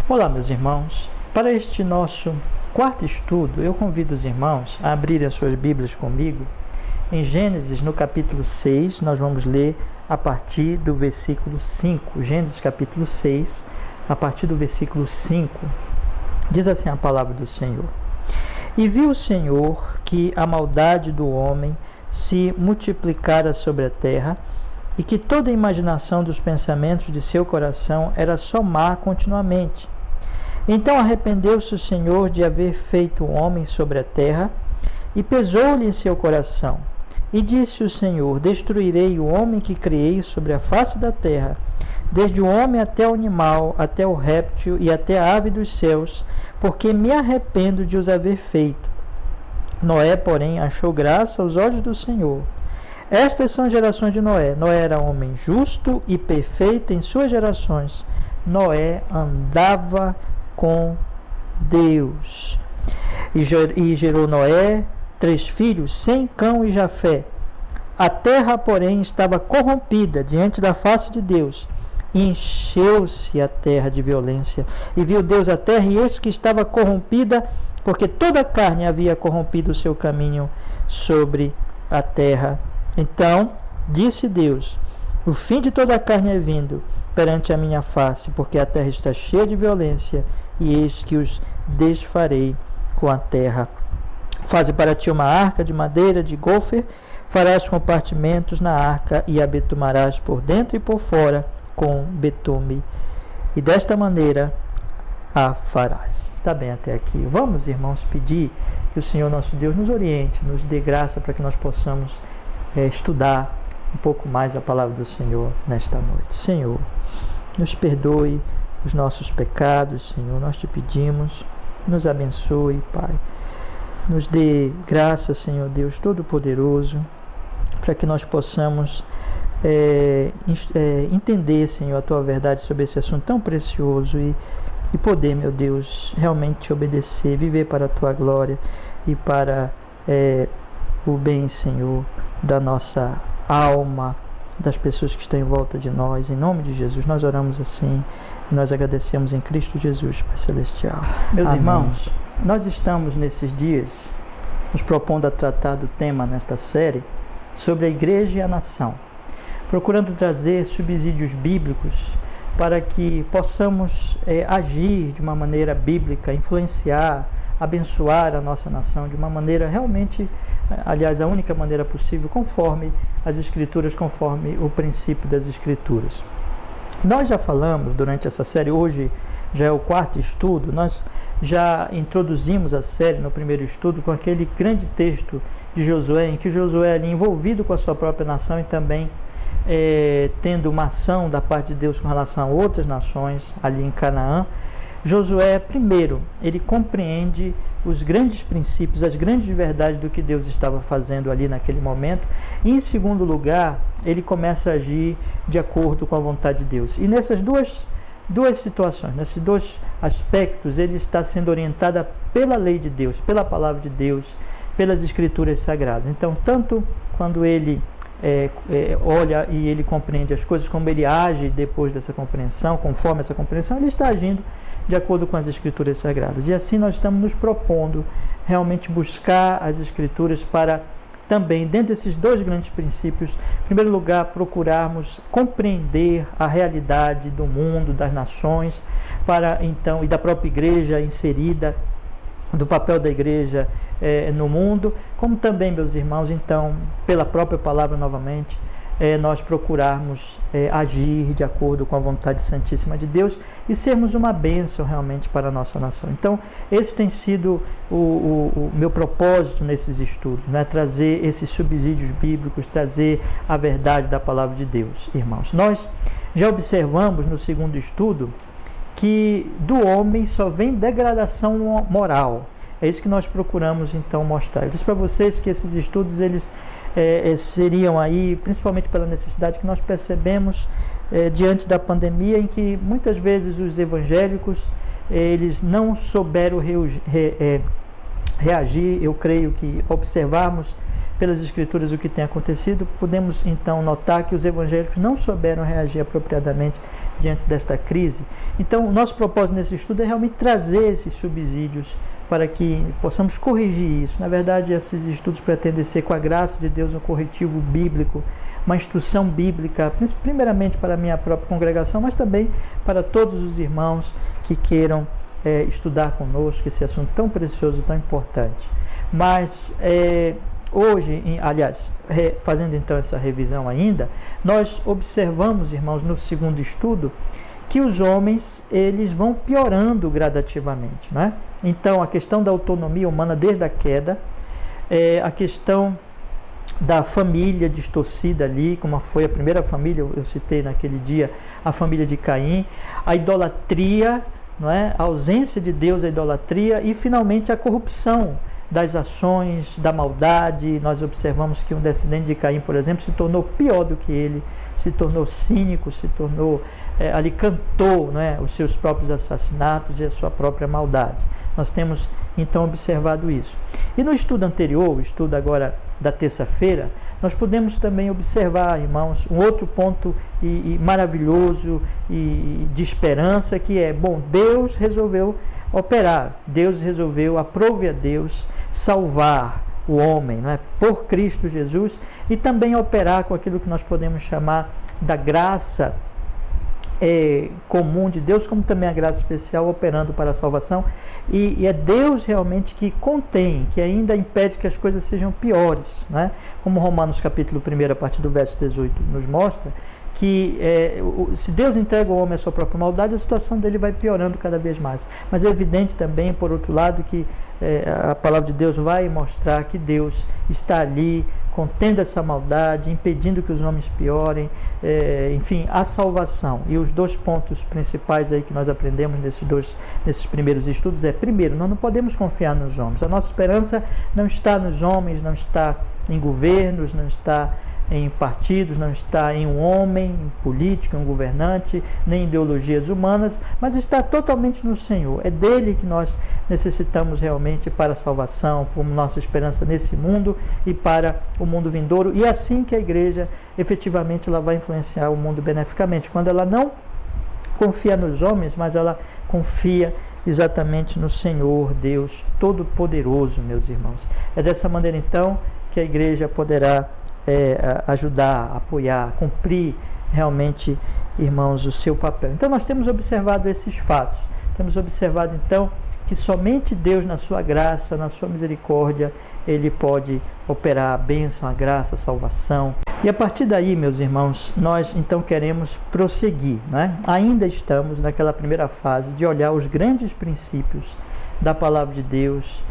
Olá, meus irmãos. Para este nosso quarto estudo, eu convido os irmãos a abrirem as suas Bíblias comigo. Em Gênesis, no capítulo 6, nós vamos ler a partir do versículo 5. Gênesis, capítulo 6, a partir do versículo 5. Diz assim a palavra do Senhor: E viu o Senhor que a maldade do homem se multiplicara sobre a terra, e que toda a imaginação dos pensamentos de seu coração era só má continuamente. Então arrependeu-se o Senhor de haver feito o homem sobre a terra, e pesou-lhe em seu coração. E disse o Senhor: Destruirei o homem que criei sobre a face da terra, desde o homem até o animal, até o réptil e até a ave dos céus, porque me arrependo de os haver feito. Noé, porém, achou graça aos olhos do Senhor. Estas são as gerações de Noé. Noé era homem justo e perfeito em suas gerações. Noé andava com Deus. E gerou Noé 3 filhos, Sem, Cão e Jafé. A terra, porém, estava corrompida diante da face de Deus, e encheu-se a terra de violência. E viu Deus a terra, e eis que estava corrompida, porque toda a carne havia corrompido o seu caminho sobre a terra. Então disse Deus: O fim de toda a carne é vindo perante a minha face, porque a terra está cheia de violência, e eis que os desfarei com a terra. Faze para ti uma arca de madeira de gofer, farás compartimentos na arca e a betumarás por dentro e por fora com betume, e desta maneira a farás. Está bem até aqui? Vamos, irmãos, pedir que o Senhor nosso Deus nos oriente, nos dê graça para que nós possamos estudar um pouco mais a palavra do Senhor nesta noite. Senhor, nos perdoe os nossos pecados, Senhor, nós te pedimos, nos abençoe, Pai. Nos dê graça, Senhor Deus Todo-Poderoso, para que nós possamos entender, Senhor, a Tua verdade sobre esse assunto tão precioso e poder, meu Deus, realmente te obedecer, viver para a Tua glória e para o bem, Senhor, da nossa alma, das pessoas que estão em volta de nós. Em nome de Jesus, nós oramos assim e nós agradecemos em Cristo Jesus, Pai Celestial. Meus Amém. Irmãos, nós estamos nesses dias nos propondo a tratar do tema nesta série sobre a igreja e a nação, procurando trazer subsídios bíblicos para que possamos agir de uma maneira bíblica, influenciar, abençoar a nossa nação de uma maneira realmente, aliás, a única maneira possível, conforme as Escrituras, conforme o princípio das Escrituras. Nós já falamos durante essa série, hoje já é o quarto estudo, nós já introduzimos a série no primeiro estudo com aquele grande texto de Josué, em que Josué ali envolvido com a sua própria nação e também tendo uma ação da parte de Deus com relação a outras nações ali em Canaã. Josué, primeiro, ele compreende os grandes princípios, as grandes verdades do que Deus estava fazendo ali naquele momento. E, em segundo lugar, ele começa a agir de acordo com a vontade de Deus. E nessas duas situações, nesses dois aspectos, ele está sendo orientado pela lei de Deus, pela palavra de Deus, pelas Escrituras Sagradas. Então, tanto quando ele olha e ele compreende as coisas, como ele age depois dessa compreensão, conforme essa compreensão, ele está agindo de acordo com as Escrituras Sagradas. E assim nós estamos nos propondo realmente buscar as Escrituras para também, dentro desses dois grandes princípios, em primeiro lugar, procurarmos compreender a realidade do mundo, das nações, para então, e da própria igreja inserida, do papel da igreja no mundo, como também, meus irmãos, então, pela própria palavra novamente, nós procurarmos agir de acordo com a vontade santíssima de Deus e sermos uma bênção realmente para a nossa nação. Então, esse tem sido o meu propósito nesses estudos, né? Trazer esses subsídios bíblicos, trazer a verdade da palavra de Deus, irmãos. Nós já observamos no segundo estudo que do homem só vem degradação moral. É isso que nós procuramos então mostrar. Eu disse para vocês que esses estudos eles seriam aí, principalmente pela necessidade que nós percebemos diante da pandemia, em que muitas vezes os evangélicos eles não souberam reagir. Eu creio que observarmos pelas Escrituras o que tem acontecido, podemos então notar que os evangélicos não souberam reagir apropriadamente diante desta crise. Então, o nosso propósito nesse estudo é realmente trazer esses subsídios para que possamos corrigir isso. Na verdade, esses estudos pretendem ser, com a graça de Deus, um corretivo bíblico, uma instrução bíblica, primeiramente para a minha própria congregação, mas também para todos os irmãos que queiram estudar conosco esse assunto tão precioso e tão importante. Mas hoje, aliás, fazendo então essa revisão ainda, nós observamos, irmãos, no segundo estudo, que os homens, eles vão piorando gradativamente, né? Então, a questão da autonomia humana desde a queda, a questão da família distorcida ali, como foi a primeira família, eu citei naquele dia, a família de Caim, a idolatria, não é? A ausência de Deus, a idolatria, e finalmente a corrupção das ações, da maldade. Nós observamos que um descendente de Caim, por exemplo, se tornou pior do que ele, se tornou cínico, se tornou, ali cantou, não é? Os seus próprios assassinatos e a sua própria maldade. Nós temos então observado isso. E no estudo anterior, o estudo agora da terça-feira, nós podemos também observar, irmãos, um outro ponto maravilhoso e de esperança, que é, Deus resolveu operar, Deus resolveu, aprove a Deus salvar o homem, não é? Por Cristo Jesus, e também operar com aquilo que nós podemos chamar da graça comum de Deus, como também a graça especial operando para a salvação, e é Deus realmente que contém, que ainda impede que as coisas sejam piores, né? Como Romanos capítulo 1, a partir do verso 18, nos mostra, que se Deus entrega ao homem a sua própria maldade, a situação dele vai piorando cada vez mais. Mas é evidente também, por outro lado, que a palavra de Deus vai mostrar que Deus está ali, contendo essa maldade, impedindo que os homens piorem, enfim, a salvação. E os dois pontos principais aí que nós aprendemos nesses primeiros estudos primeiro, nós não podemos confiar nos homens. A nossa esperança não está nos homens, não está em governos, não está em partidos, não está em um homem, em político, em um governante, nem em ideologias humanas, mas está totalmente no Senhor. É dele que nós necessitamos realmente para a salvação, como nossa esperança nesse mundo e para o mundo vindouro. E é assim que a igreja, efetivamente, ela vai influenciar o mundo beneficamente, quando ela não confia nos homens, mas ela confia exatamente no Senhor, Deus Todo-Poderoso, meus irmãos. É dessa maneira, então, que a igreja poderá ajudar, apoiar, cumprir realmente, irmãos, o seu papel. Então nós temos observado esses fatos, temos observado então que somente Deus, na sua graça, na sua misericórdia, Ele pode operar a bênção, a graça, a salvação. E a partir daí, meus irmãos, nós então queremos prosseguir, né? Ainda estamos naquela primeira fase de olhar os grandes princípios da palavra de Deus,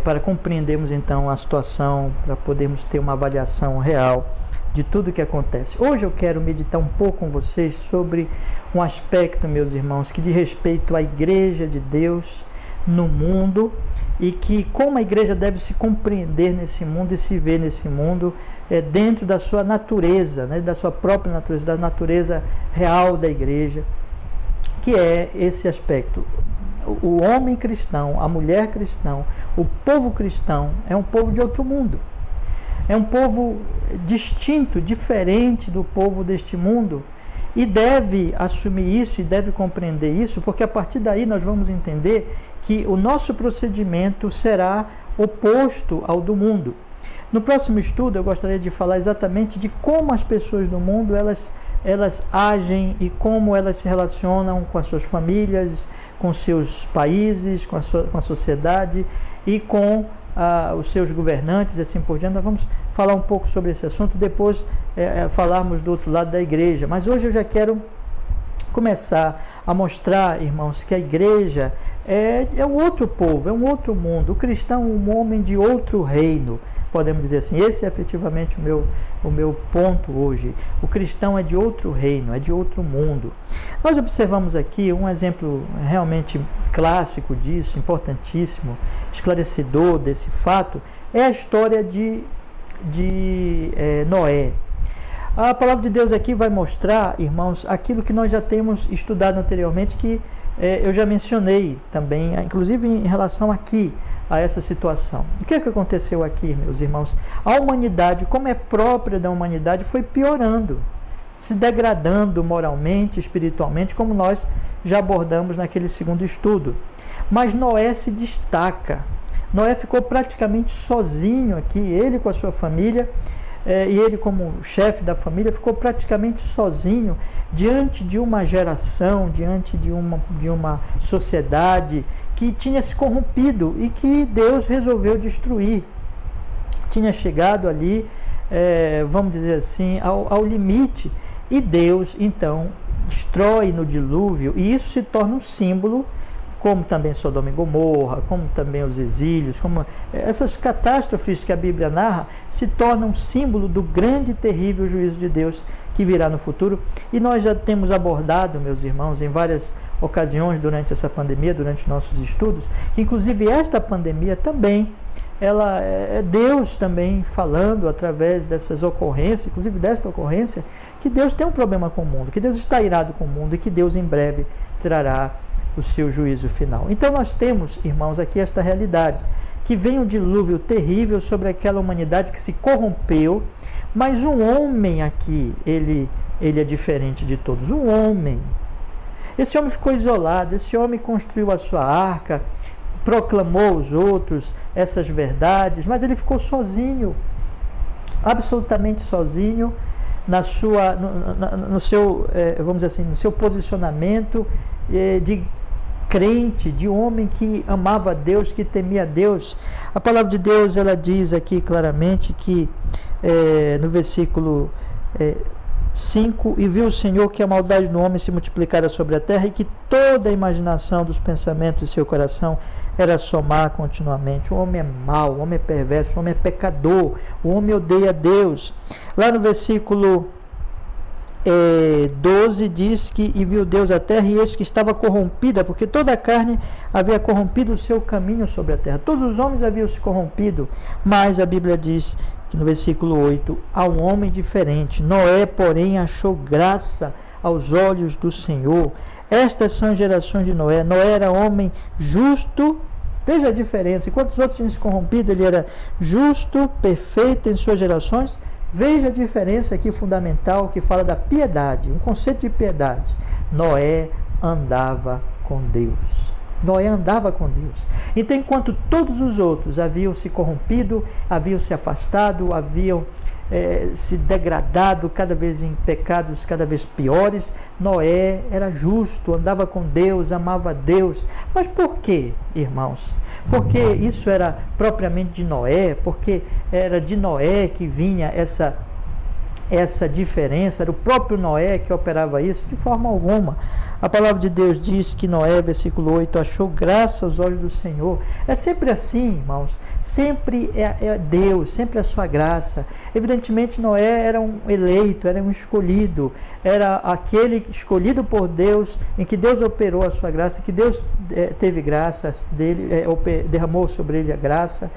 para compreendermos então a situação, para podermos ter uma avaliação real de tudo o que acontece. Hoje eu quero meditar um pouco com vocês sobre um aspecto, meus irmãos, que diz respeito à igreja de Deus no mundo, e que como a igreja deve se compreender nesse mundo e se ver nesse mundo dentro da sua natureza, né, da sua própria natureza, da natureza real da igreja, que é esse aspecto. O homem cristão, a mulher cristã, o povo cristão é um povo de outro mundo. É um povo distinto, diferente do povo deste mundo, e deve assumir isso e deve compreender isso, porque a partir daí nós vamos entender que o nosso procedimento será oposto ao do mundo. No próximo estudo eu gostaria de falar exatamente de como as pessoas do mundo elas agem e como elas se relacionam com as suas famílias, com seus países, com a sociedade e com os seus governantes e assim por diante. Nós vamos falar um pouco sobre esse assunto, depois falarmos do outro lado da igreja. Mas hoje eu já quero começar a mostrar, irmãos, que a igreja é um outro povo, é um outro mundo. O cristão é um homem de outro reino, podemos dizer assim. Esse é efetivamente o meu ponto hoje. O cristão é de outro reino, é de outro mundo. Nós observamos aqui um exemplo realmente clássico disso, importantíssimo, esclarecedor desse fato, é a história de Noé. A palavra de Deus aqui vai mostrar, irmãos, aquilo que nós já temos estudado anteriormente, que eu já mencionei também, inclusive em relação aqui a essa situação. O que é que aconteceu aqui, meus irmãos? A humanidade, como é própria da humanidade, foi piorando, se degradando moralmente, espiritualmente, como nós já abordamos naquele segundo estudo. Mas Noé se destaca. Noé ficou praticamente sozinho aqui, ele com a sua família, e ele como chefe da família ficou praticamente sozinho diante de uma geração, diante de uma sociedade que tinha se corrompido e que Deus resolveu destruir. Tinha chegado ali, vamos dizer assim, ao limite, e Deus então destrói no dilúvio, e isso se torna um símbolo, como também Sodoma e Gomorra, como também os exílios, como essas catástrofes que a Bíblia narra, se tornam um símbolo do grande e terrível juízo de Deus que virá no futuro. E nós já temos abordado, meus irmãos, em várias ocasiões durante essa pandemia, durante nossos estudos, que inclusive esta pandemia também, ela é Deus também falando através dessas ocorrências, inclusive desta ocorrência, que Deus tem um problema com o mundo, que Deus está irado com o mundo e que Deus em breve trará o seu juízo final. Então nós temos, irmãos, aqui esta realidade, que vem um dilúvio terrível sobre aquela humanidade que se corrompeu, mas um homem aqui, ele é diferente de todos, um homem. Esse homem ficou isolado, esse homem construiu a sua arca, proclamou aos outros essas verdades, mas ele ficou sozinho, absolutamente sozinho, no seu, vamos dizer assim, no seu posicionamento de crente, de homem que amava a Deus, que temia a Deus. A palavra de Deus, ela diz aqui claramente que no versículo 5, e viu o Senhor que a maldade do homem se multiplicara sobre a terra e que toda a imaginação dos pensamentos de seu coração era somar continuamente. O homem é mau, o homem é perverso, o homem é pecador, o homem odeia Deus. Lá no versículo 12 diz que e viu Deus a terra, e eis que estava corrompida, porque toda a carne havia corrompido o seu caminho sobre a terra. Todos os homens haviam se corrompido, mas a Bíblia diz que no versículo 8, há um homem diferente. Noé, porém, achou graça aos olhos do Senhor. Estas são gerações de Noé. Noé era homem justo. Veja a diferença. Enquanto os outros tinham se corrompido, ele era justo, perfeito em suas gerações. Veja a diferença aqui fundamental, que fala da piedade, um conceito de piedade. Noé andava com Deus. Noé andava com Deus. Então, enquanto todos os outros haviam se corrompido, haviam se afastado, haviam se degradado cada vez em pecados cada vez piores, Noé era justo, andava com Deus, amava Deus. Mas por quê, irmãos? Porque isso era propriamente de Noé, porque era de Noé que vinha essa diferença, era o próprio Noé que operava isso? De forma alguma. A palavra de Deus diz que Noé, versículo 8, achou graça aos olhos do Senhor. É sempre assim, irmãos, sempre é Deus, sempre a sua graça. Evidentemente Noé era um eleito, era um escolhido, era aquele escolhido por Deus, em que Deus operou a sua graça, que Deus teve graça dele, derramou sobre ele a graça,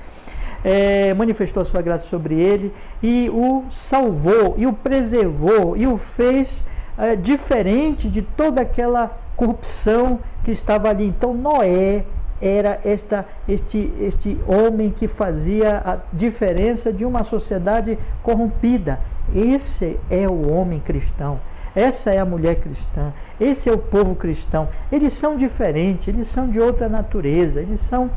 manifestou a sua graça sobre ele e o salvou, e o preservou, e o fez diferente de toda aquela corrupção que estava ali. Então Noé era este homem que fazia a diferença de uma sociedade corrompida. Esse é o homem cristão. Essa é a mulher cristã. Esse é o povo cristão. Eles são diferentes, eles são de outra natureza, eles são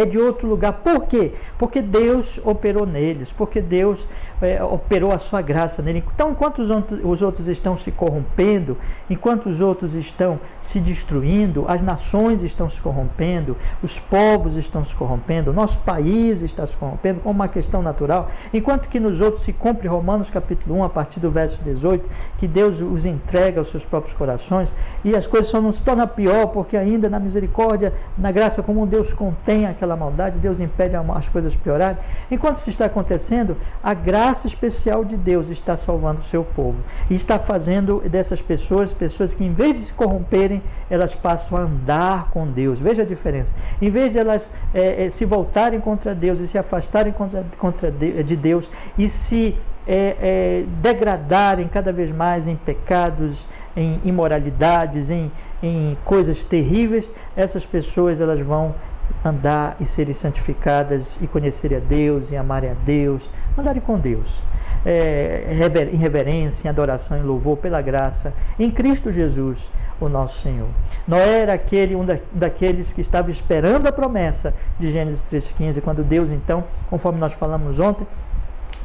de outro lugar. Por quê? Porque Deus operou neles, porque Deus operou a sua graça neles. Então, enquanto os outros estão se corrompendo, enquanto os outros estão se destruindo, as nações estão se corrompendo, os povos estão se corrompendo, o nosso país está se corrompendo como uma questão natural, enquanto que nos outros se cumpre Romanos capítulo 1, a partir do verso 18, que Deus os entrega aos seus próprios corações, e as coisas só não se tornam pior, porque ainda na misericórdia, na graça comum, Deus contém aquela maldade, Deus impede as coisas piorarem. Enquanto isso está acontecendo, a graça especial de Deus está salvando o seu povo e está fazendo dessas pessoas que em vez de se corromperem, elas passam a andar com Deus. Veja a diferença. Em vez de elas se voltarem contra Deus e se afastarem de Deus e se degradarem cada vez mais em pecados, em imoralidades, em coisas terríveis, essas pessoas elas vão andar e serem santificadas e conhecerem a Deus e amarem a Deus, andarem com Deus, em reverência, em adoração, em louvor pela graça, em Cristo Jesus, o nosso Senhor. Noé era um daqueles que estava esperando a promessa de Gênesis 3,15, quando Deus, então, conforme nós falamos ontem,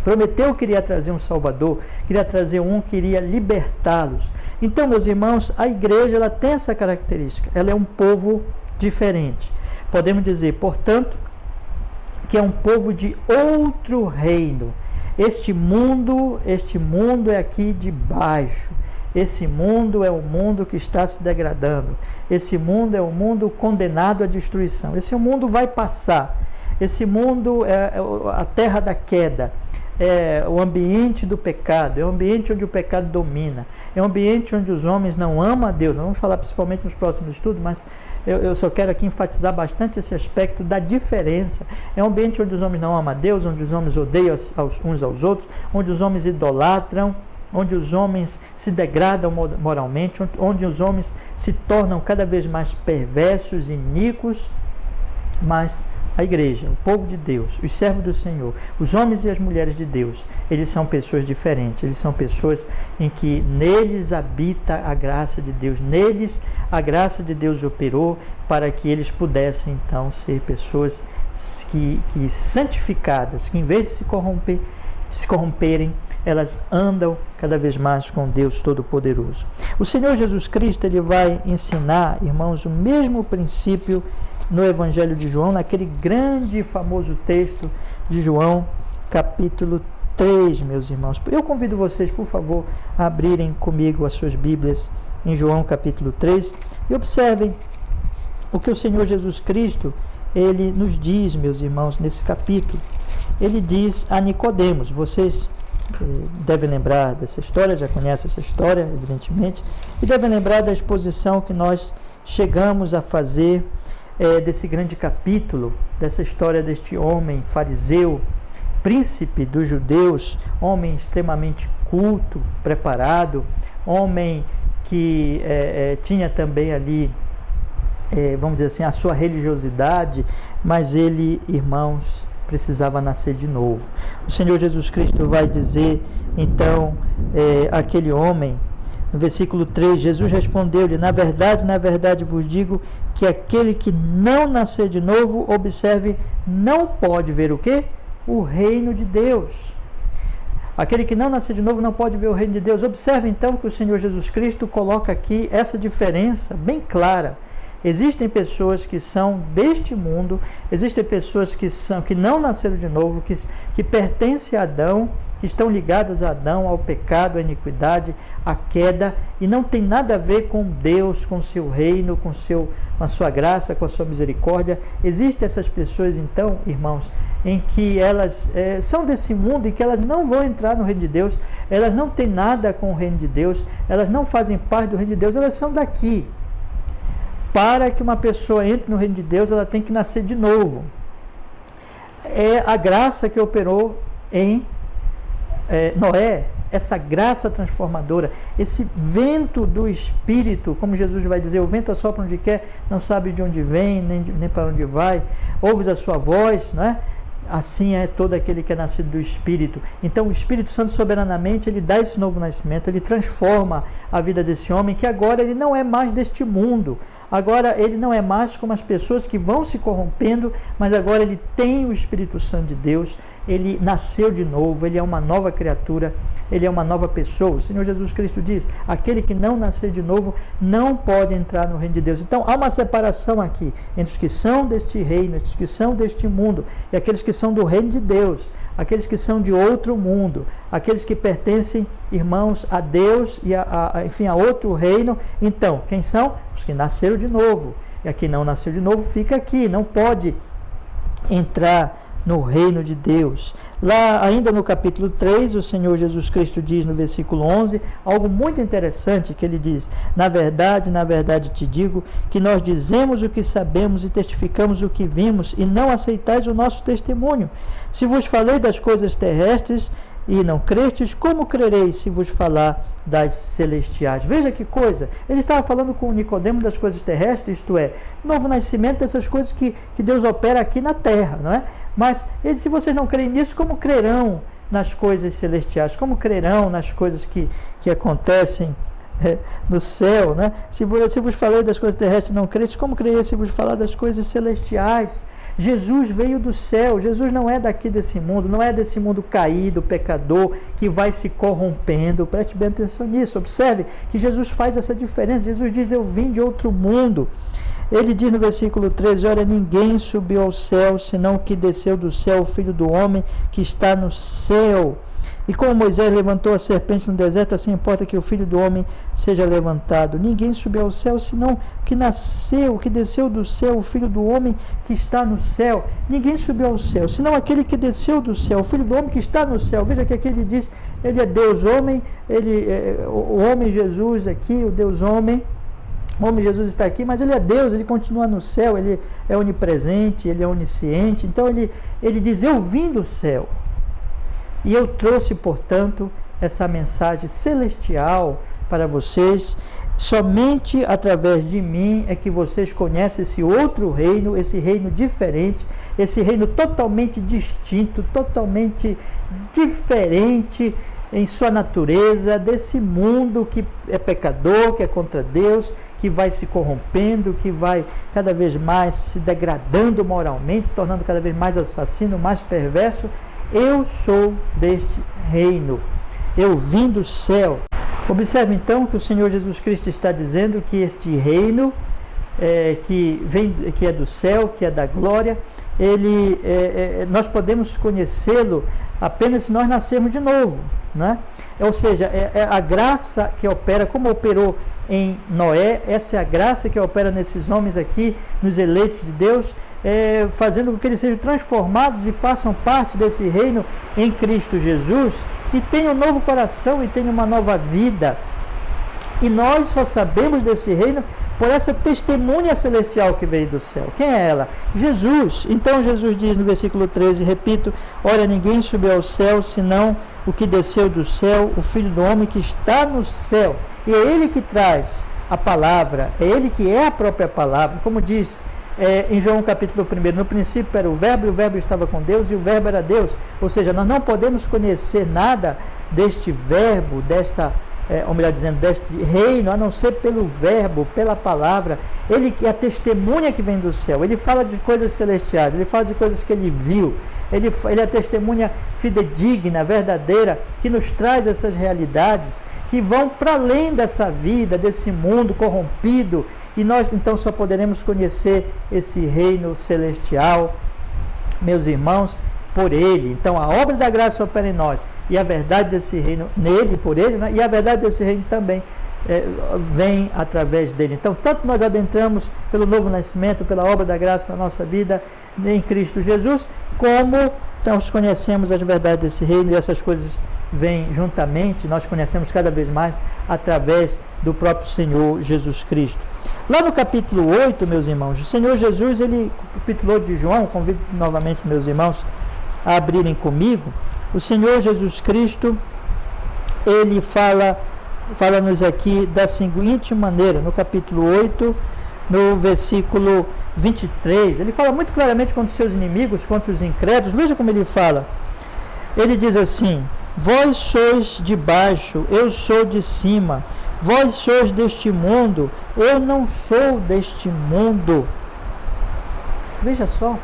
prometeu que iria trazer um Salvador, queria trazer que iria libertá-los. Então, meus irmãos, a igreja ela tem essa característica, ela é um povo diferente. Podemos dizer, portanto, que é um povo de outro reino. Este mundo é aqui de baixo. Esse mundo é o mundo que está se degradando. Esse mundo é o mundo condenado à destruição. Esse mundo vai passar. Esse mundo é a terra da queda. É o ambiente do pecado, é o ambiente onde o pecado domina, é o ambiente onde os homens não amam a Deus. Nós vamos falar principalmente nos próximos estudos, mas eu só quero aqui enfatizar bastante esse aspecto da diferença. É um ambiente onde os homens não amam a Deus, onde os homens odeiam uns aos outros, onde os homens idolatram, onde os homens se degradam moralmente, onde os homens se tornam cada vez mais perversos, iníquos. Mas a igreja, o povo de Deus, os servos do Senhor, os homens e as mulheres de Deus, eles são pessoas diferentes, eles são pessoas em que neles habita a graça de Deus, neles a graça de Deus operou para que eles pudessem então ser pessoas que santificadas, que em vez de se corromperem, elas andam cada vez mais com Deus Todo-Poderoso. O Senhor Jesus Cristo, ele vai ensinar, irmãos, o mesmo princípio no Evangelho de João, naquele grande e famoso texto de João, capítulo 3, meus irmãos. Eu convido vocês, por favor, a abrirem comigo as suas Bíblias em João, capítulo 3, e observem o que o Senhor Jesus Cristo, ele nos diz, meus irmãos, nesse capítulo. Ele diz a Nicodemos, vocês devem lembrar dessa história, já conhecem essa história, evidentemente, e devem lembrar da exposição que nós chegamos a fazer desse grande capítulo, dessa história deste homem fariseu, príncipe dos judeus, homem extremamente culto, preparado, homem que tinha também ali, vamos dizer assim, a sua religiosidade, mas ele, irmãos, precisava nascer de novo. O Senhor Jesus Cristo vai dizer, então, aquele homem, no versículo 3, Jesus respondeu-lhe, na verdade vos digo que aquele que não nascer de novo, observe, não pode ver o quê? O reino de Deus. Aquele que não nascer de novo não pode ver o reino de Deus. Observe então que o Senhor Jesus Cristo coloca aqui essa diferença bem clara. Existem pessoas que são deste mundo, existem pessoas que não nasceram de novo, que pertencem a Adão, que estão ligadas a Adão, ao pecado, à iniquidade, à queda, e não tem nada a ver com Deus, com o seu reino, com a sua graça, com a sua misericórdia. Existem essas pessoas, então, irmãos, em que elas são desse mundo e que elas não vão entrar no reino de Deus, elas não têm nada com o reino de Deus, elas não fazem parte do reino de Deus, elas são daqui. Para que uma pessoa entre no reino de Deus, ela tem que nascer de novo. É a graça que operou em Noé, essa graça transformadora, esse vento do Espírito, como Jesus vai dizer, o vento assopra onde quer, não sabe de onde vem, nem para onde vai, ouves a sua voz, não é? Assim é todo aquele que é nascido do Espírito. Então o Espírito Santo soberanamente, ele dá esse novo nascimento, ele transforma a vida desse homem, que agora ele não é mais deste mundo, agora ele não é mais como as pessoas que vão se corrompendo, mas agora ele tem o Espírito Santo de Deus, ele nasceu de novo, ele é uma nova criatura, ele é uma nova pessoa. O Senhor Jesus Cristo diz, aquele que não nascer de novo não pode entrar no reino de Deus. Então há uma separação aqui entre os que são deste reino, entre os que são deste mundo e aqueles que são do reino de Deus, aqueles que são de outro mundo, aqueles que pertencem, irmãos, a Deus e enfim, a outro reino. Então, quem são? Os que nasceram de novo. E a quem não nasceu de novo fica aqui, não pode entrar no reino de Deus. Lá ainda no capítulo 3, o Senhor Jesus Cristo diz no versículo 11, algo muito interessante, que ele diz, na verdade te digo, que nós dizemos o que sabemos e testificamos o que vimos, e não aceitais o nosso testemunho. Se vos falei das coisas terrestres, e não crestes, como crereis se vos falar das celestiais? Veja que coisa, ele estava falando com Nicodemo das coisas terrestres, isto é, novo nascimento dessas coisas que Deus opera aqui na terra, não é? Mas ele disse, se vocês não creem nisso, como crerão nas coisas celestiais? Como crerão nas coisas que acontecem no céu, né? Se vos falei das coisas terrestres não creis, como creia se vos falar das coisas celestiais? Jesus veio do céu, Jesus não é daqui desse mundo, não é desse mundo caído, pecador, que vai se corrompendo. Preste bem atenção nisso, observe que Jesus faz essa diferença. Jesus diz, eu vim de outro mundo. Ele diz no versículo 13, olha, ninguém subiu ao céu, senão o que desceu do céu, o Filho do Homem que está no céu. E como Moisés levantou a serpente no deserto, assim importa que o Filho do Homem seja levantado. Ninguém subiu ao céu, senão que nasceu, que desceu do céu, o Filho do Homem que está no céu. Ninguém subiu ao céu, senão aquele que desceu do céu, o Filho do Homem que está no céu. Veja que aqui ele diz, ele é Deus homem, o homem Jesus aqui, o Deus homem. O homem Jesus está aqui, mas ele é Deus, ele continua no céu, ele é onipresente, ele é onisciente. Então ele diz, eu vim do céu. E eu trouxe, portanto, essa mensagem celestial para vocês. Somente através de mim é que vocês conhecem esse outro reino, esse reino diferente, esse reino totalmente distinto, totalmente diferente em sua natureza, desse mundo que é pecador, que é contra Deus, que vai se corrompendo, que vai cada vez mais se degradando moralmente, se tornando cada vez mais assassino, mais perverso. Eu sou deste reino, eu vim do céu. Observe então que o Senhor Jesus Cristo está dizendo que este reino que é do céu, que é da glória, nós podemos conhecê-lo apenas se nós nascermos de novo, né? Ou seja, é a graça que opera, como operou em Noé, essa é a graça que opera nesses homens aqui, nos eleitos de Deus, fazendo com que eles sejam transformados e façam parte desse reino em Cristo Jesus, e tenham um novo coração e tenham uma nova vida. E nós só sabemos desse reino por essa testemunha celestial que veio do céu. Quem é ela? Jesus. Então Jesus diz no versículo 13, repito, olha, ninguém subiu ao céu, senão o que desceu do céu, o Filho do Homem que está no céu. E é Ele que traz a palavra, é Ele que é a própria palavra, como diz em João capítulo 1, no princípio era o Verbo, e o Verbo estava com Deus, e o Verbo era Deus. Ou seja, nós não podemos conhecer nada deste Verbo, ou melhor dizendo, deste reino, a não ser pelo Verbo, pela palavra. Ele é a testemunha que vem do céu, ele fala de coisas celestiais, ele fala de coisas que ele viu, ele é a testemunha fidedigna, verdadeira, que nos traz essas realidades, que vão para além dessa vida, desse mundo corrompido, e nós então só poderemos conhecer esse reino celestial, meus irmãos, por Ele. Então a obra da graça opera em nós, e a verdade desse reino nele, por Ele, né? E a verdade desse reino também vem através dele. Então tanto nós adentramos pelo novo nascimento, pela obra da graça na nossa vida em Cristo Jesus, como nós conhecemos as verdades desse reino, e essas coisas vêm juntamente, nós conhecemos cada vez mais através do próprio Senhor Jesus Cristo. Lá no capítulo 8, meus irmãos, o Senhor Jesus, capítulo 8 de João, convido novamente meus irmãos a abrirem comigo. O Senhor Jesus Cristo, ele fala-nos aqui da seguinte maneira, no capítulo 8, no versículo 23, ele fala muito claramente contra os seus inimigos, contra os incrédulos. Veja como ele fala. Ele diz assim: vós sois de baixo, eu sou de cima. Vós sois deste mundo, eu não sou deste mundo. Veja só.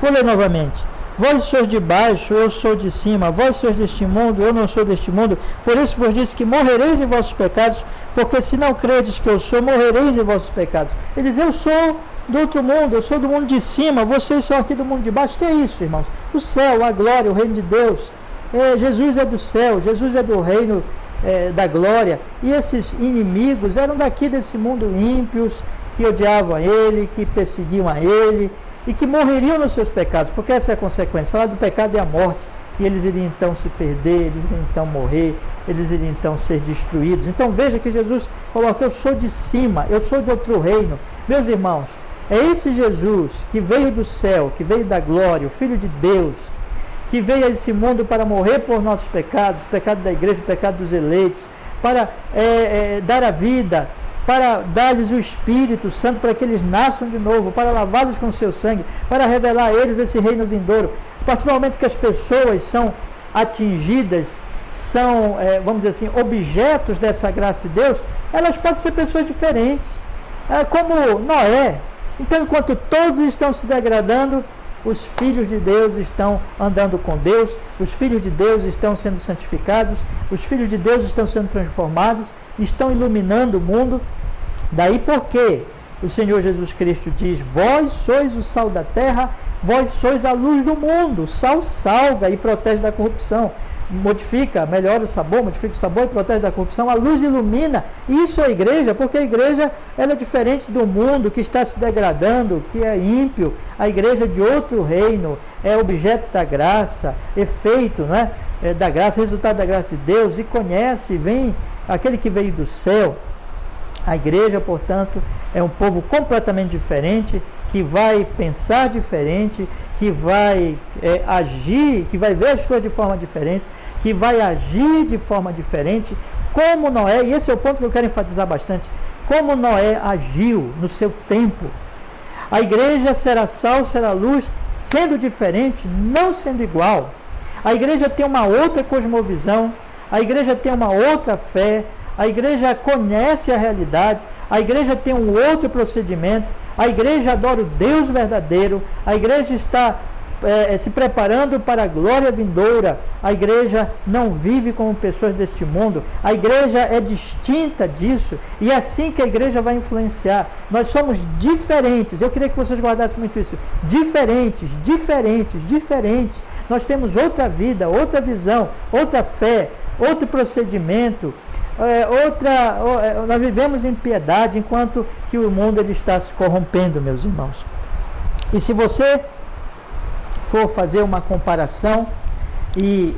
Vou ler novamente. Vós sois de baixo, eu sou de cima. Vós sois deste mundo, eu não sou deste mundo. Por isso vos disse que morrereis em vossos pecados, porque se não credes que eu sou, morrereis em vossos pecados. Ele diz, eu sou do outro mundo, eu sou do mundo de cima, vocês são aqui do mundo de baixo. Que é isso, irmãos? O céu, a glória, o reino de Deus. Jesus é do céu, Jesus é do reino da glória, e esses inimigos eram daqui desse mundo, ímpios, que odiavam a Ele, que perseguiam a Ele, e que morreriam nos seus pecados, porque essa é a consequência. O salário do pecado é a morte, e eles iriam então se perder, eles iriam então morrer, eles iriam então ser destruídos. Então veja que Jesus coloca, eu sou de cima, eu sou de outro reino. Meus irmãos, é esse Jesus que veio do céu, que veio da glória, o Filho de Deus, que veio a esse mundo para morrer por nossos pecados, o pecado da igreja, o pecado dos eleitos, para dar a vida, para dar-lhes o Espírito Santo, para que eles nasçam de novo, para lavá-los com seu sangue, para revelar a eles esse reino vindouro. A partir do momento que as pessoas são atingidas, são, vamos dizer assim, objetos dessa graça de Deus, elas passam a ser pessoas diferentes, como Noé. Então, enquanto todos estão se degradando, os filhos de Deus estão andando com Deus, os filhos de Deus estão sendo santificados, os filhos de Deus estão sendo transformados, estão iluminando o mundo. Daí porque o Senhor Jesus Cristo diz: vós sois o sal da terra, vós sois a luz do mundo. O sal salga e protege da corrupção, modifica, melhora o sabor, modifica o sabor e protege da corrupção. A luz ilumina. Isso é a igreja, porque a igreja ela é diferente do mundo que está se degradando, que é ímpio. A igreja é de outro reino, é objeto da graça, efeito, né, da graça, resultado da graça de Deus, e conhece, vem aquele que veio do céu. A igreja, portanto, é um povo completamente diferente, que vai pensar diferente, que vai agir, que vai ver as coisas de forma diferente, que vai agir de forma diferente, como Noé, e esse é o ponto que eu quero enfatizar bastante, como Noé agiu no seu tempo. A igreja será sal, será luz, sendo diferente, não sendo igual. A igreja tem uma outra cosmovisão, a igreja tem uma outra fé, a igreja conhece a realidade, a igreja tem um outro procedimento, a igreja adora o Deus verdadeiro, a igreja está se preparando para a glória vindoura, a igreja não vive como pessoas deste mundo, a igreja é distinta disso, e é assim que a igreja vai influenciar. Nós somos diferentes, eu queria que vocês guardassem muito isso, diferentes, nós temos outra vida, outra visão, outra fé, outro procedimento, nós vivemos em piedade, enquanto que o mundo ele está se corrompendo, meus irmãos. E se você for fazer uma comparação, e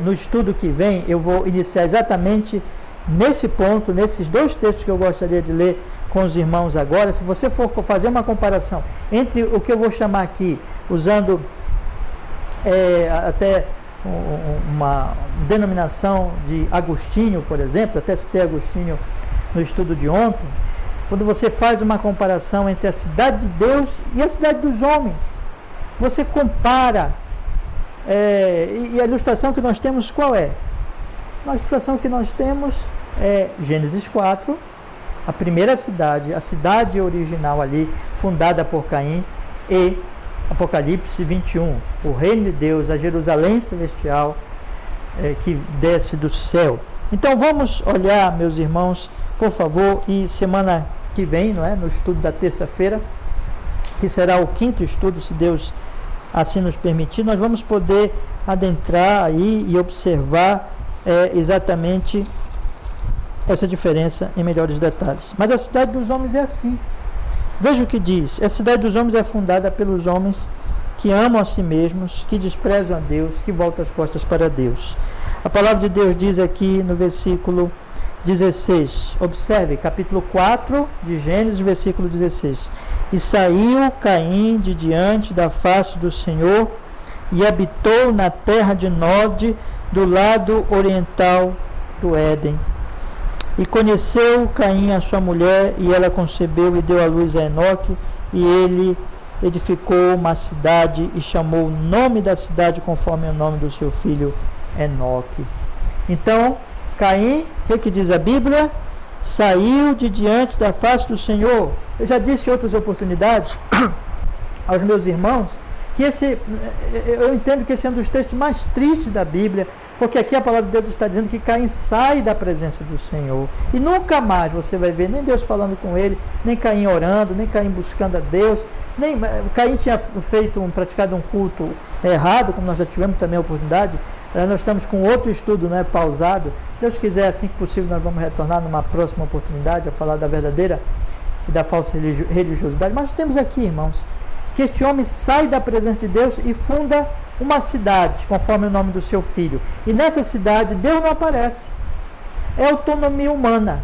no estudo que vem eu vou iniciar exatamente nesse ponto, nesses dois textos que eu gostaria de ler com os irmãos agora. Se você for fazer uma comparação entre o que eu vou chamar aqui, usando até uma denominação de Agostinho, por exemplo, até citei Agostinho no estudo de ontem, quando você faz uma comparação entre a cidade de Deus e a cidade dos homens, você compara, e a ilustração que nós temos qual é? A ilustração que nós temos é Gênesis 4, a primeira cidade, a cidade original ali, fundada por Caim, e Apocalipse 21, o reino de Deus, a Jerusalém celestial que desce do céu. Então vamos olhar, meus irmãos, por favor, e semana que vem, não é, no estudo da terça-feira, que será o quinto estudo, se Deus assim nos permitir, nós vamos poder adentrar aí e observar exatamente essa diferença em melhores detalhes. Mas a cidade dos homens é assim. Veja o que diz: a cidade dos homens é fundada pelos homens que amam a si mesmos, que desprezam a Deus, que voltam as costas para Deus. A palavra de Deus diz aqui no versículo 16, observe, capítulo 4 de Gênesis, versículo 16: e saiu Caim de diante da face do Senhor e habitou na terra de Nod, do lado oriental do Éden. E conheceu Caim a sua mulher, e ela concebeu e deu à luz a Enoque, e ele edificou uma cidade e chamou o nome da cidade conforme o nome do seu filho Enoque. Então, Caim, o que diz a Bíblia? Saiu de diante da face do Senhor. Eu já disse em outras oportunidades aos meus irmãos que eu entendo que esse é um dos textos mais tristes da Bíblia, porque aqui a palavra de Deus está dizendo que Caim sai da presença do Senhor, e nunca mais você vai ver nem Deus falando com ele, nem Caim orando, nem Caim buscando a Deus, nem Caim tinha praticado um culto errado, como nós já tivemos também a oportunidade. Nós estamos com outro estudo, né, pausado. Deus quiser, assim que possível, nós vamos retornar numa próxima oportunidade a falar da verdadeira e da falsa religiosidade. Mas temos aqui, irmãos, que este homem sai da presença de Deus e funda uma cidade, conforme o nome do seu filho. E nessa cidade, Deus não aparece. É autonomia humana.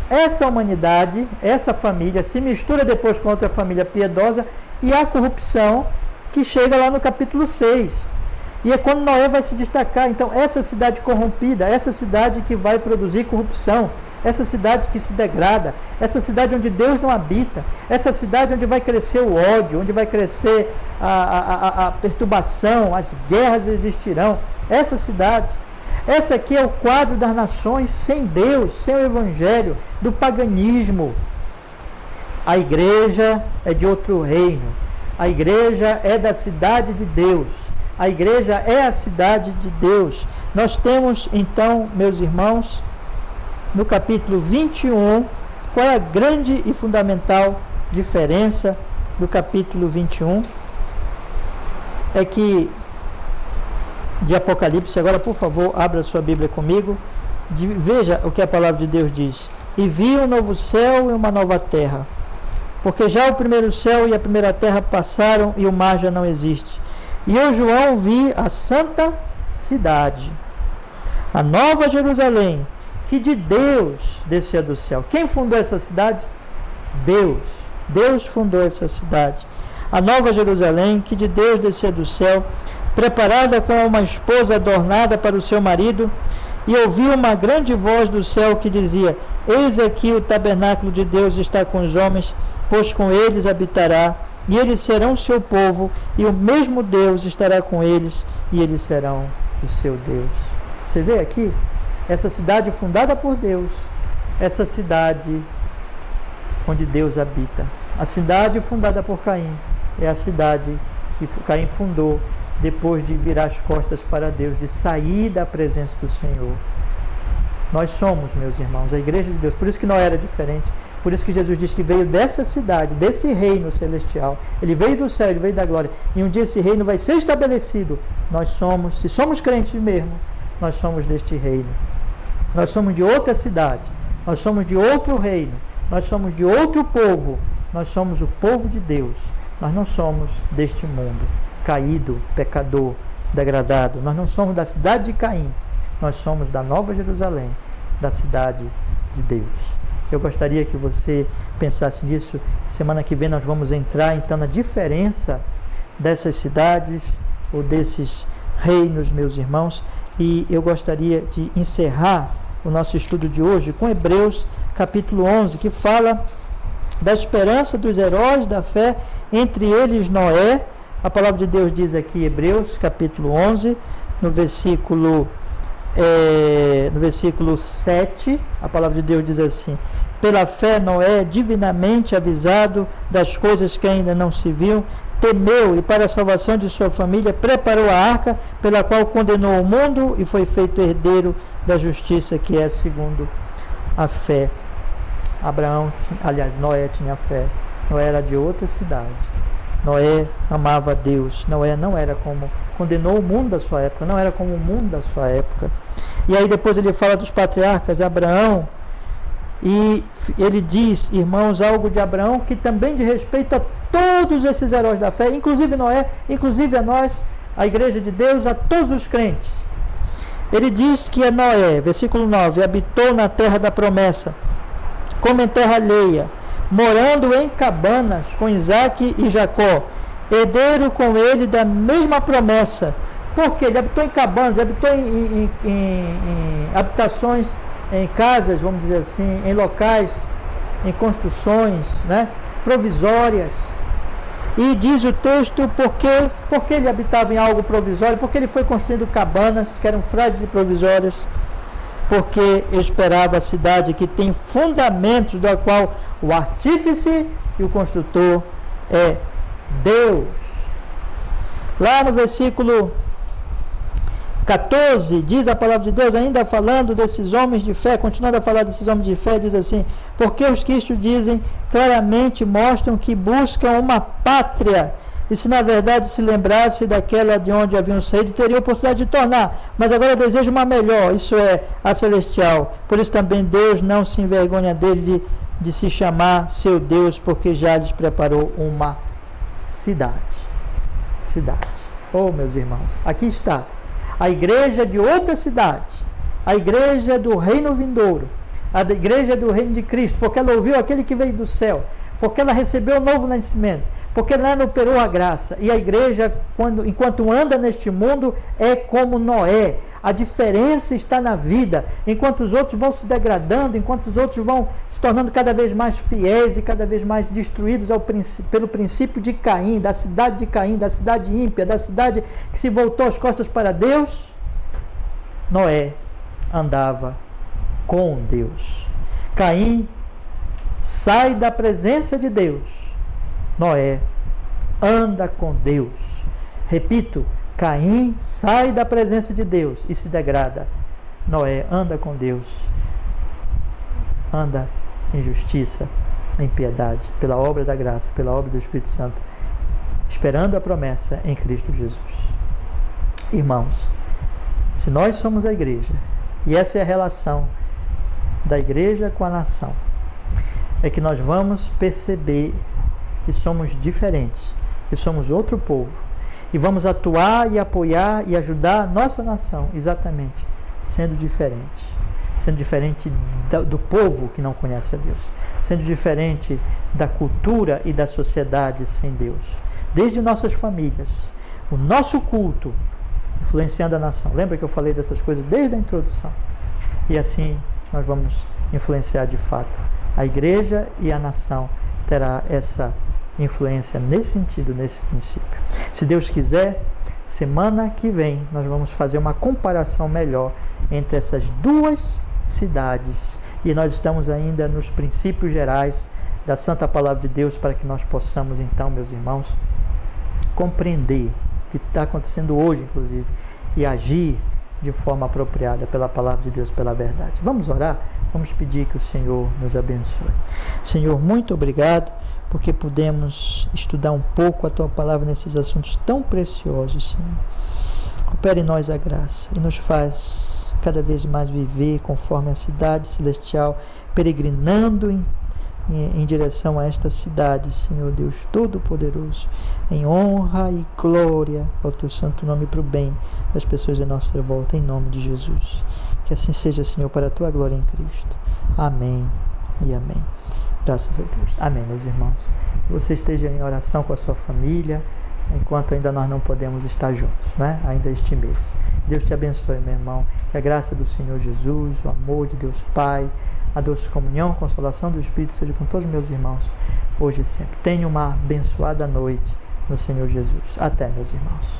Essa humanidade, essa família, se mistura depois com outra família piedosa, e há corrupção que chega lá no capítulo 6. E é quando Noé vai se destacar. Então, essa cidade corrompida, essa cidade que vai produzir corrupção, essa cidade que se degrada, essa cidade onde Deus não habita, essa cidade onde vai crescer o ódio, onde vai crescer a perturbação, as guerras existirão, essa cidade. Essa aqui é o quadro das nações sem Deus, sem o Evangelho, do paganismo. A igreja é de outro reino, a igreja é da cidade de Deus. A igreja é a cidade de Deus. Nós temos, então, meus irmãos, no capítulo 21, qual é a grande e fundamental diferença do capítulo 21? É que, de Apocalipse, agora, por favor, abra sua Bíblia comigo, veja o que a palavra de Deus diz. E vi um novo céu e uma nova terra, porque já o primeiro céu e a primeira terra passaram e o mar já não existe. E eu, João, vi a santa cidade, a nova Jerusalém, que de Deus descia do céu. Quem fundou essa cidade? Deus. Deus fundou essa cidade. A nova Jerusalém, que de Deus descia do céu, preparada como uma esposa adornada para o seu marido. E ouvi uma grande voz do céu que dizia: Eis aqui o tabernáculo de Deus está com os homens, pois com eles habitará. E eles serão o seu povo, e o mesmo Deus estará com eles, e eles serão o seu Deus. Você vê aqui, essa cidade fundada por Deus, essa cidade onde Deus habita. A cidade fundada por Caim é a cidade que Caim fundou depois de virar as costas para Deus, de sair da presença do Senhor. Nós somos, meus irmãos, a igreja de Deus. Por isso que não era diferente. Por isso que Jesus diz que veio dessa cidade, desse reino celestial. Ele veio do céu, ele veio da glória. E um dia esse reino vai ser estabelecido. Nós somos, se somos crentes mesmo, nós somos deste reino. Nós somos de outra cidade. Nós somos de outro reino. Nós somos de outro povo. Nós somos o povo de Deus. Nós não somos deste mundo caído, pecador, degradado. Nós não somos da cidade de Caim. Nós somos da Nova Jerusalém, da cidade de Deus. Eu gostaria que você pensasse nisso. Semana que vem nós vamos entrar então na diferença dessas cidades ou desses reinos, meus irmãos. E eu gostaria de encerrar o nosso estudo de hoje com Hebreus capítulo 11, que fala da esperança dos heróis da fé, entre eles Noé. A palavra de Deus diz aqui, Hebreus capítulo 11, no versículo 7, a palavra de Deus diz assim: pela fé Noé, divinamente avisado das coisas que ainda não se viam, temeu e para a salvação de sua família preparou a arca, pela qual condenou o mundo e foi feito herdeiro da justiça, que é segundo a fé. Noé tinha fé. Noé era de outra cidade. Noé amava a Deus. Noé não era como, condenou o mundo da sua época, não era como o mundo da sua época. E aí depois ele fala dos patriarcas, Abraão, e ele diz, irmãos, algo de Abraão que também diz respeito a todos esses heróis da fé, inclusive Noé, inclusive a nós, a igreja de Deus, a todos os crentes. Ele diz que Noé, versículo 9, habitou na terra da promessa, como em terra alheia, morando em cabanas com Isaque e Jacó, herdeiro com ele da mesma promessa. Porque ele habitou em cabanas, habitou em habitações, em casas, vamos dizer assim, em locais, em construções, né, provisórias. E diz o texto porque ele habitava em algo provisório, porque ele foi construindo cabanas que eram frágeis e provisórias, porque esperava a cidade que tem fundamentos, da qual o artífice e o construtor é Deus. Lá no versículo 14, diz a palavra de Deus, ainda falando desses homens de fé, continuando a falar desses homens de fé, diz assim: porque os que isto dizem claramente mostram que buscam uma pátria, e se na verdade se lembrasse daquela de onde haviam saído, teria oportunidade de tornar, mas agora deseja uma melhor, isso é, a celestial. Por isso também Deus não se envergonha dele de se chamar seu Deus, porque já lhes preparou uma cidade. Oh, meus irmãos, aqui está a igreja de outra cidade, a igreja do reino vindouro, a igreja do reino de Cristo, porque ela ouviu aquele que veio do céu, porque ela recebeu o novo nascimento, porque ela operou a graça. E a igreja, enquanto anda neste mundo, é como Noé. A diferença está na vida. Enquanto os outros vão se degradando, enquanto os outros vão se tornando cada vez mais fiéis e cada vez mais destruídos pelo princípio de Caim, da cidade ímpia, da cidade que se voltou as costas para Deus, Noé andava com Deus. Caim sai da presença de Deus. Noé anda com Deus. Repito, Caim sai da presença de Deus e se degrada. Noé anda com Deus. Anda em justiça, em piedade, pela obra da graça, pela obra do Espírito Santo, esperando a promessa em Cristo Jesus. Irmãos, se nós somos a igreja, e essa é a relação da igreja com a nação, é que nós vamos perceber que somos diferentes, que somos outro povo, e vamos atuar e apoiar e ajudar a nossa nação, exatamente, sendo diferentes. Sendo diferente do povo que não conhece a Deus, sendo diferente da cultura e da sociedade sem Deus. Desde nossas famílias, o nosso culto influenciando a nação. Lembra que eu falei dessas coisas desde a introdução? E assim nós vamos influenciar de fato. A igreja e a nação terá essa influência nesse sentido, nesse princípio. Se Deus quiser, semana que vem nós vamos fazer uma comparação melhor entre essas duas cidades. E nós estamos ainda nos princípios gerais da Santa Palavra de Deus, para que nós possamos então, meus irmãos, compreender o que está acontecendo hoje, inclusive, e agir de forma apropriada pela Palavra de Deus, pela verdade. Vamos orar? Vamos pedir que o Senhor nos abençoe. Senhor, muito obrigado, porque pudemos estudar um pouco a Tua Palavra nesses assuntos tão preciosos, Senhor. Opere em nós a graça e nos faz cada vez mais viver conforme a cidade celestial, peregrinando em direção a esta cidade, Senhor Deus Todo-Poderoso, em honra e glória ao Teu santo nome, para o bem das pessoas em nossa volta, em nome de Jesus. Que assim seja, Senhor, para a Tua glória em Cristo. Amém e amém. Graças a Deus. Amém, meus irmãos. Que você esteja em oração com a sua família, enquanto ainda nós não podemos estar juntos, né? Ainda este mês. Deus te abençoe, meu irmão. Que a graça do Senhor Jesus, o amor de Deus Pai, a doce comunhão, a consolação do Espírito seja com todos os meus irmãos, hoje e sempre. Tenha uma abençoada noite no Senhor Jesus. Até, meus irmãos.